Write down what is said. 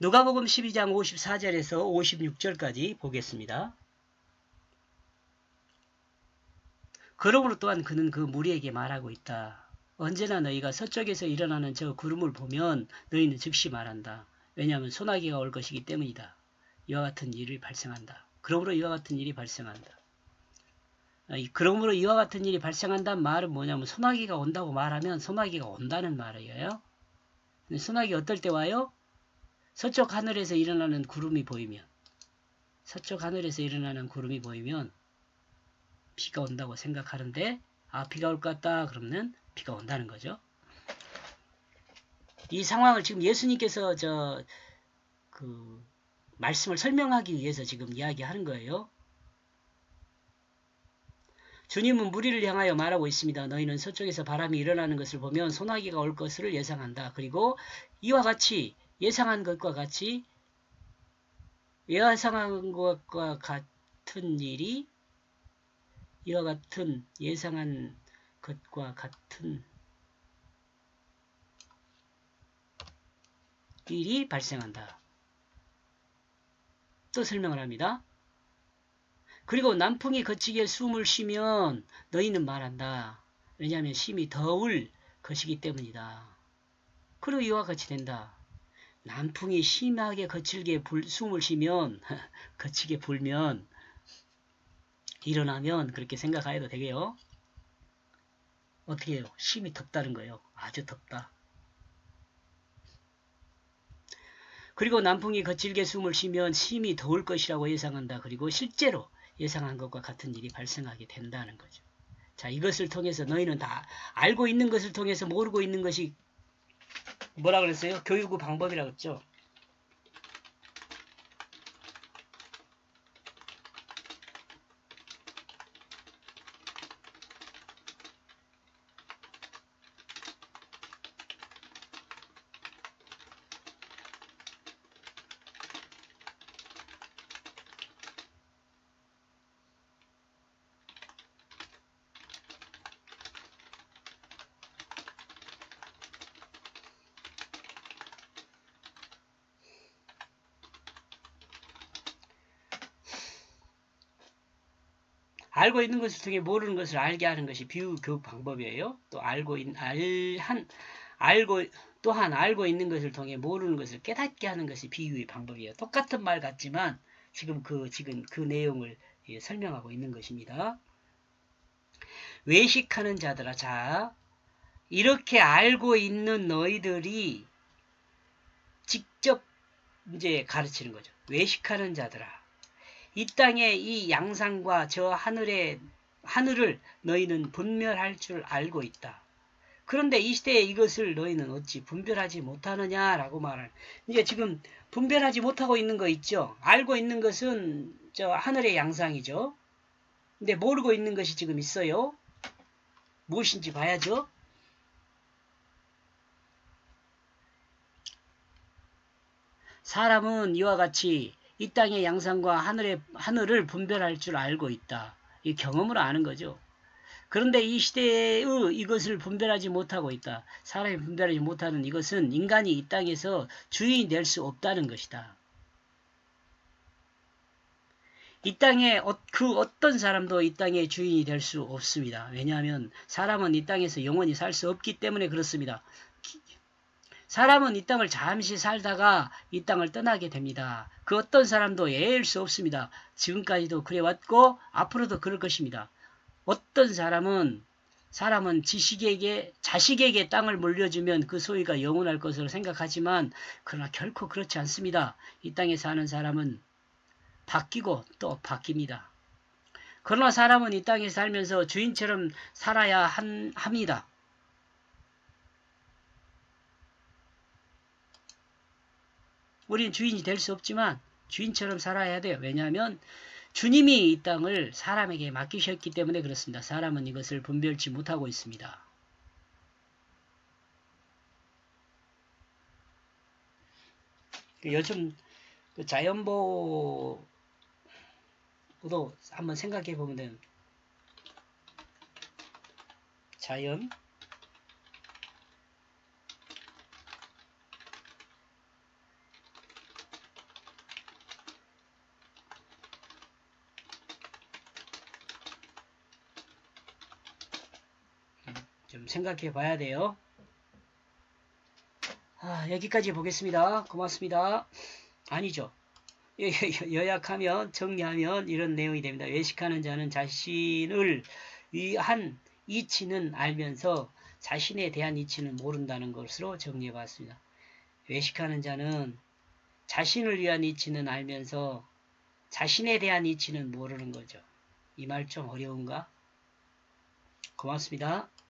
누가복음 12장 54절에서 56절까지 보겠습니다. 그러므로 또한 그는 그 무리에게 말하고 있다. 언제나 너희가 서쪽에서 일어나는 저 구름을 보면 너희는 즉시 말한다. 왜냐하면 소나기가 올 것이기 때문이다. 이와 같은 일이 발생한다. 그러므로 이와 같은 일이 발생한다. 그러므로 이와 같은 일이 발생한다는 말은 뭐냐면 소나기가 온다고 말하면 소나기가 온다는 말이에요. 소나기 어떨 때 와요? 서쪽 하늘에서 일어나는 구름이 보이면, 서쪽 하늘에서 일어나는 구름이 보이면 비가 온다고 생각하는데, 비가 올 것 같다 그러면 비가 온다는 거죠. 이 상황을 지금 예수님께서 말씀을 설명하기 위해서 지금 이야기하는 거예요. 주님은 무리를 향하여 말하고 있습니다. 너희는 서쪽에서 바람이 일어나는 것을 보면 소나기가 올 것을 예상한다. 그리고 이와 같이 예상한 것과 같이 예상한 것과 같은 일이 이와 같은 예상한 것과 같은 일이 발생한다. 또 설명을 합니다. 그리고 남풍이 거치게 숨을 쉬면 너희는 말한다. 왜냐하면 심히 더울 것이기 때문이다. 그리고 이와 같이 된다. 남풍이 심하게 거칠게 숨을 쉬면 거치게 불면 일어나면 그렇게 생각해도 되게요. 어떻게 해요? 심히 덥다는 거예요. 아주 덥다. 그리고 남풍이 거칠게 숨을 쉬면 심히 더울 것이라고 예상한다. 그리고 실제로 예상한 것과 같은 일이 발생하게 된다는 거죠. 자, 이것을 통해서 너희는 다 알고 있는 것을 통해서 모르고 있는 것이 뭐라 그랬어요? 교육의 방법이라고 했죠. 알고 있는 것을 통해 모르는 것을 알게 하는 것이 비유 교육 방법이에요. 또 또한 알고 있는 것을 통해 모르는 것을 깨닫게 하는 것이 비유의 방법이에요. 똑같은 말 같지만 지금 그 내용을 설명하고 있는 것입니다. 외식하는 자들아, 자, 이렇게 알고 있는 너희들이 직접 이제 가르치는 거죠. 외식하는 자들아. 이 땅의 이 양상과 저 하늘을 너희는 분별할 줄 알고 있다. 그런데 이 시대에 이것을 너희는 어찌 분별하지 못하느냐라고 말하는. 이제 지금 분별하지 못하고 있는 거 있죠. 알고 있는 것은 저 하늘의 양상이죠. 근데 모르고 있는 것이 지금 있어요. 무엇인지 봐야죠. 사람은 이와 같이 이 땅의 양상과 하늘을 분별할 줄 알고 있다. 이 경험으로 아는 거죠. 그런데 이 시대의 이것을 분별하지 못하고 있다. 사람이 분별하지 못하는 이것은 인간이 이 땅에서 주인이 될 수 없다는 것이다. 이 땅에 그 어떤 사람도 이 땅의 주인이 될 수 없습니다. 왜냐하면 사람은 이 땅에서 영원히 살 수 없기 때문에 그렇습니다. 사람은 이 땅을 잠시 살다가 이 땅을 떠나게 됩니다. 그 어떤 사람도 예일 수 없습니다. 지금까지도 그래왔고 앞으로도 그럴 것입니다. 어떤 사람은 자식에게 땅을 물려주면 그 소유가 영원할 것으로 생각하지만 그러나 결코 그렇지 않습니다. 이 땅에 사는 사람은 바뀌고 또 바뀝니다. 그러나 사람은 이 땅에 살면서 주인처럼 살아야 합니다. 우리는 주인이 될 수 없지만 주인처럼 살아야 돼요. 왜냐하면 주님이 이 땅을 사람에게 맡기셨기 때문에 그렇습니다. 사람은 이것을 분별치 못하고 있습니다. 요즘 자연보호도 한번 생각해 보면 자연 좀 생각해 봐야 돼요. 여기까지 보겠습니다. 고맙습니다. 아니죠. 요약하면 정리하면 이런 내용이 됩니다. 외식하는 자는 자신을 위한 이치는 알면서 자신에 대한 이치는 모른다는 것으로 정리해 봤습니다. 외식하는 자는 자신을 위한 이치는 알면서 자신에 대한 이치는 모르는 거죠. 이 말 좀 어려운가? 고맙습니다.